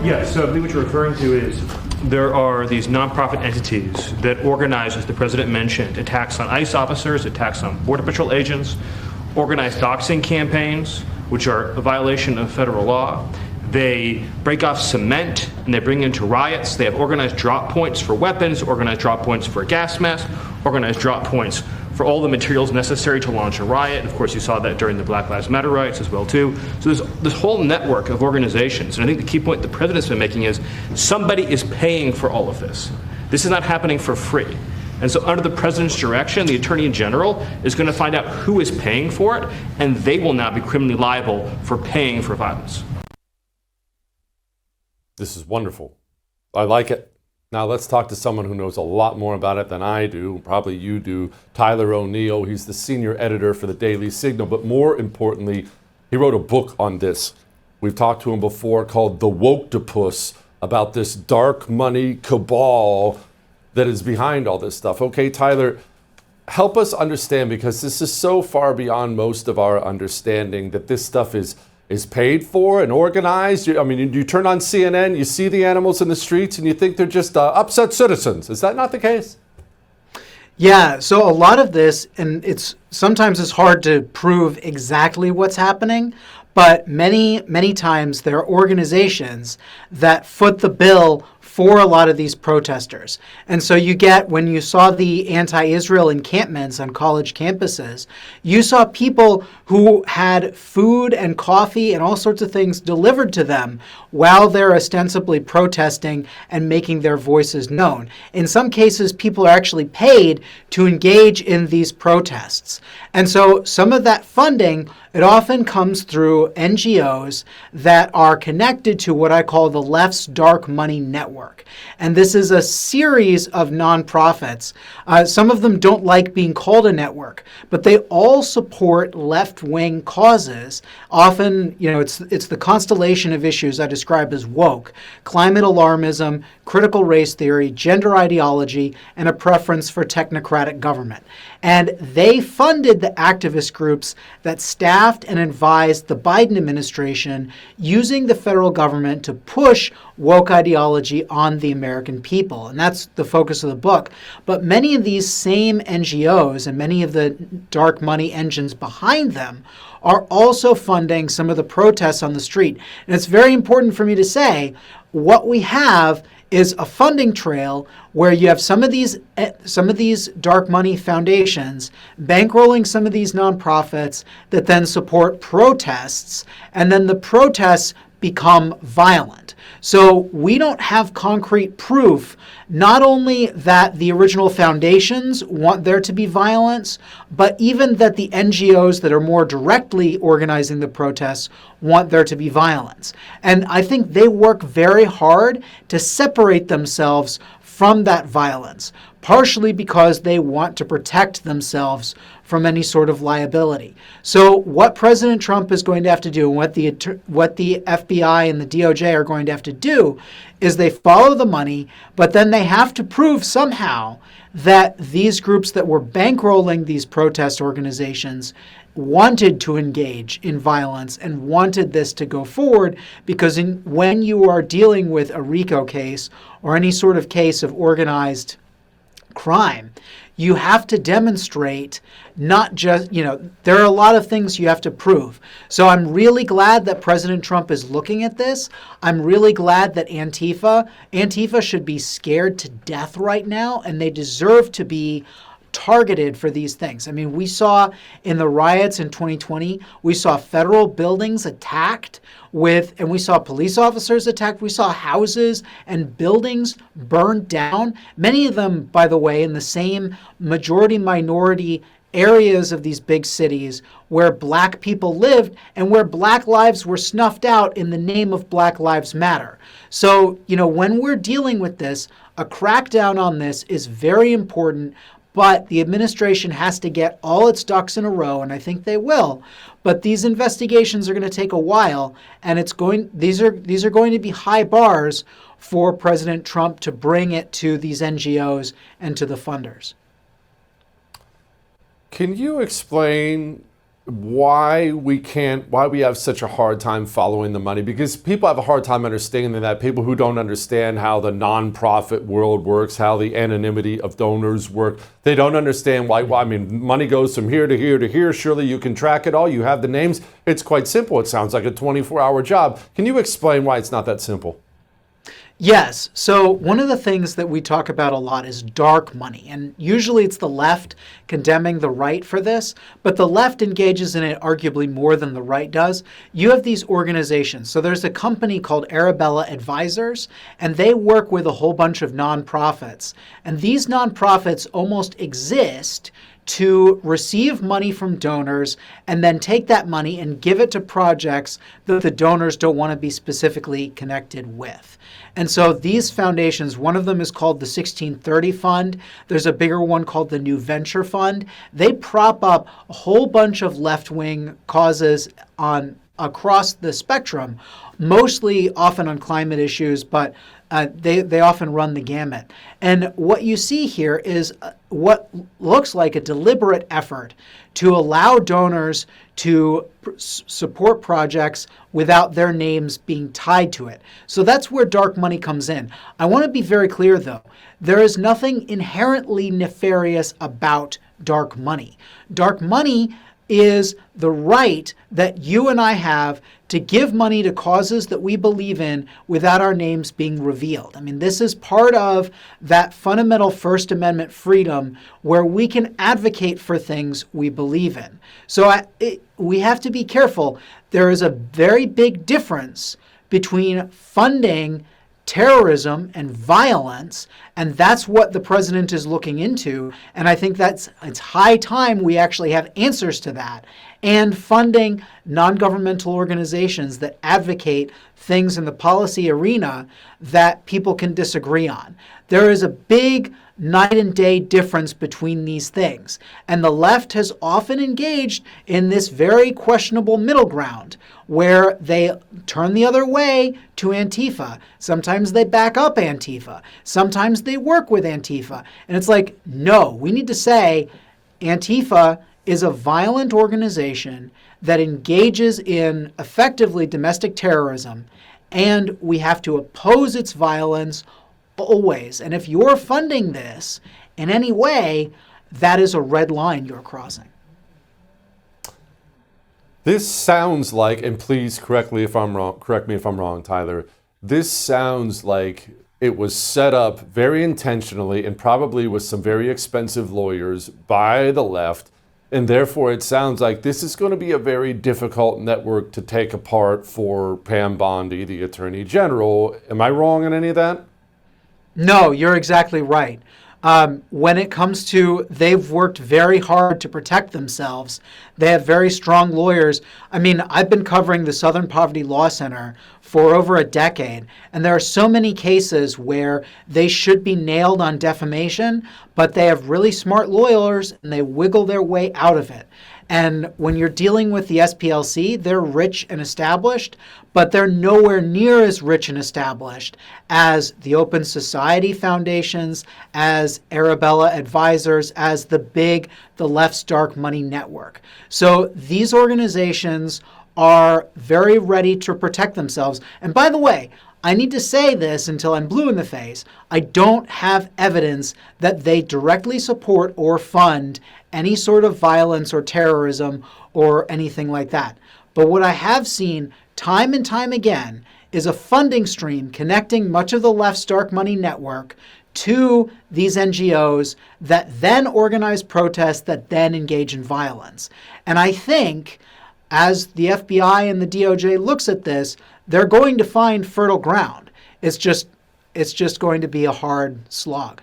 Yes, so I believe what you're referring to is there are these nonprofit entities that organize, as the president mentioned, attacks on ICE officers, attacks on Border Patrol agents, organize doxing campaigns, which are a violation of federal law. They break off cement and they bring into riots. They have organized drop points for weapons, organized drop points for gas masks, organized drop points for all the materials necessary to launch a riot. Of course, you saw that during the Black Lives Matter riots as well, too. So there's this whole network of organizations. And I think the key point the president's been making is somebody is paying for all of this. This is not happening for free. And so under the president's direction, the attorney general is going to find out who is paying for it, and they will now be criminally liable for paying for violence. This is wonderful. I like it. Now let's talk to someone who knows a lot more about it than I do, probably you do, Tyler O'Neill. He's the senior editor for the Daily Signal, but more importantly, he wrote a book on this. We've talked to him before called The Woke-topus, about this dark money cabal that is behind all this stuff. Okay, Tyler, help us understand, because this is so far beyond most of our understanding, that this stuff is paid for and organized. I mean, you turn on CNN, you see the animals in the streets, and you think they're just upset citizens. Is that not the case? Yeah, so a lot of this, and sometimes it's hard to prove exactly what's happening, but many times there are organizations that foot the bill for a lot of these protesters. And so you get, when you saw the anti-Israel encampments on college campuses, you saw people who had food and coffee and all sorts of things delivered to them while they're ostensibly protesting and making their voices known. In some cases, people are actually paid to engage in these protests. And so some of that funding, it often comes through NGOs that are connected to what I call the left's dark money network. And this is a series of nonprofits. Some of them don't like being called a network, but they all support left-wing causes. Often, it's the constellation of issues I describe as woke: climate alarmism, critical race theory, gender ideology, and a preference for technocratic government. And they funded the activist groups that staffed and advised the Biden administration using the federal government to push woke ideology on the American people. And that's the focus of the book. But many of these same NGOs and many of the dark money engines behind them are also funding some of the protests on the street. And it's very important for me to say, what we have is a funding trail where you have some of these dark money foundations bankrolling some of these nonprofits that then support protests, and then the protests become violent. So we don't have concrete proof not only that the original foundations want there to be violence, but even that the NGOs that are more directly organizing the protests want there to be violence. And I think they work very hard to separate themselves from that violence, partially because they want to protect themselves from any sort of liability. So what President Trump is going to have to do, and what the FBI and the DOJ are going to have to do, is they follow the money, but then they have to prove somehow that these groups that were bankrolling these protest organizations wanted to engage in violence and wanted this to go forward, because when you are dealing with a RICO case or any sort of case of organized crime, you have to demonstrate not just, there are a lot of things you have to prove. So I'm really glad that President Trump is looking at this. I'm really glad that Antifa should be scared to death right now, and they deserve to be targeted for these things. I mean, we saw in the riots in 2020, we saw federal buildings attacked and we saw police officers attacked. We saw houses and buildings burned down. Many of them, by the way, in the same majority-minority areas of these big cities where black people lived and where black lives were snuffed out in the name of Black Lives Matter. So, when we're dealing with this, a crackdown on this is very important. But the administration has to get all its ducks in a row, and I think they will. But these investigations are going to take a while, and these are going to be high bars for President Trump to bring it to these NGOs and to the funders. Can you explain why we have such a hard time following the money, because people have a hard time understanding that. People who don't understand how the nonprofit world works, how the anonymity of donors work, they don't understand why. I mean, money goes from here to here to here. Surely you can track it all. You have the names. It's quite simple. It sounds like a 24-hour job. Can you explain why it's not that simple? Yes. So one of the things that we talk about a lot is dark money. And usually it's the left condemning the right for this, but the left engages in it arguably more than the right does. You have these organizations. So there's a company called Arabella Advisors, and they work with a whole bunch of nonprofits. And these nonprofits almost exist to receive money from donors and then take that money and give it to projects that the donors don't want to be specifically connected with. And so these foundations, one of them is called the 1630 Fund. There's a bigger one called the New Venture Fund. They prop up a whole bunch of left-wing causes across the spectrum, mostly often on climate issues, but they often run the gamut. And what you see here is what looks like a deliberate effort to allow donors to support projects without their names being tied to it. So that's where dark money comes in. I want to be very clear, though. There is nothing inherently nefarious about dark money. Dark money is the right that you and I have to give money to causes that we believe in without our names being revealed. I mean, this is part of that fundamental First Amendment freedom where we can advocate for things we believe in. So we have to be careful. There is a very big difference between funding terrorism and violence, and that's what the president is looking into. And I think it's high time we actually have answers to that. And funding non-governmental organizations that advocate things in the policy arena that people can disagree on. There is a big night and day difference between these things. And the left has often engaged in this very questionable middle ground where they turn the other way to Antifa. Sometimes they back up Antifa. Sometimes they work with Antifa. And it's like, no, we need to say Antifa is a violent organization that engages in effectively domestic terrorism, and we have to oppose its violence always. And if you're funding this in any way, that is a red line you're crossing. This sounds like, and please correct me if I'm wrong, Tyler. This sounds like it was set up very intentionally and probably with some very expensive lawyers by the left. And therefore, it sounds like this is going to be a very difficult network to take apart for Pam Bondi, the Attorney General. Am I wrong in any of that? No, you're exactly right. When it comes to, they've worked very hard to protect themselves. They have very strong lawyers. I mean, I've been covering the Southern Poverty Law Center for over a decade, and there are so many cases where they should be nailed on defamation, but they have really smart lawyers and they wiggle their way out of it. And when you're dealing with the SPLC, they're rich and established, but they're nowhere near as rich and established as the Open Society Foundations, as Arabella Advisors, as the left's dark money network. So these organizations are very ready to protect themselves. And by the way, I need to say this until I'm blue in the face. I don't have evidence that they directly support or fund any sort of violence or terrorism or anything like that. But what I have seen time and time again is a funding stream connecting much of the left's dark money network to these NGOs that then organize protests that then engage in violence. And I think as the FBI and the DOJ looks at this, they're going to find fertile ground. It's just going to be a hard slog.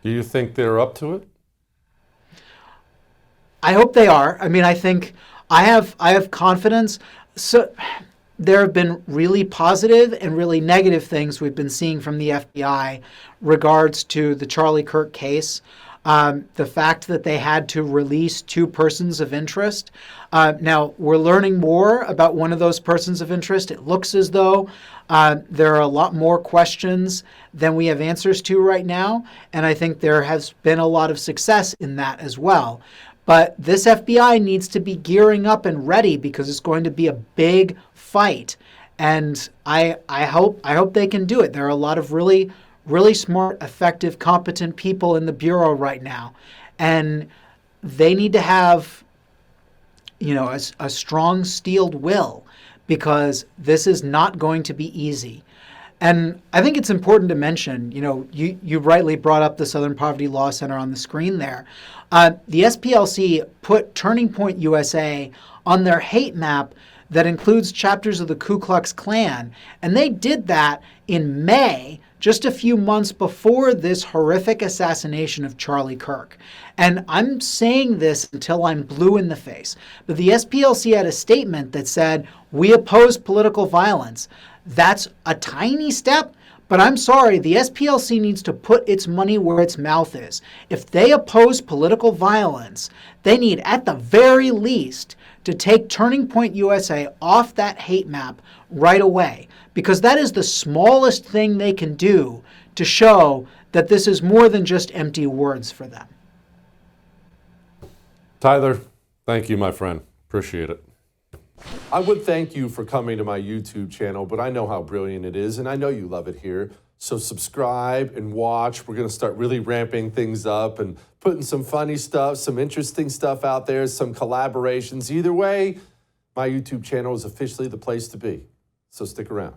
Do you think they're up to it? I hope they are. I mean, I think I have confidence. So there have been really positive and really negative things we've been seeing from the FBI regards to the Charlie Kirk case. The fact that they had to release 2 persons of interest. Now, we're learning more about one of those persons of interest. It looks as though there are a lot more questions than we have answers to right now, and I think there has been a lot of success in that as well. But this FBI needs to be gearing up and ready because it's going to be a big fight. And I hope they can do it. There are a lot of really smart, effective, competent people in the Bureau right now. And they need to have, a strong steeled will, because this is not going to be easy. And I think it's important to mention, you rightly brought up the Southern Poverty Law Center on the screen there. The SPLC put Turning Point USA on their hate map that includes chapters of the Ku Klux Klan. And they did that in May, just a few months before this horrific assassination of Charlie Kirk. And I'm saying this until I'm blue in the face. But the SPLC had a statement that said, we oppose political violence. That's a tiny step, but I'm sorry, the SPLC needs to put its money where its mouth is. If they oppose political violence, they need, at the very least, to take Turning Point USA off that hate map right away, because that is the smallest thing they can do to show that this is more than just empty words for them. Tyler, thank you, my friend. Appreciate it. I would thank you for coming to my YouTube channel, but I know how brilliant it is, and I know you love it here. So subscribe and watch. We're going to start really ramping things up and putting some funny stuff, some interesting stuff out there, some collaborations. Either way, my YouTube channel is officially the place to be. So stick around.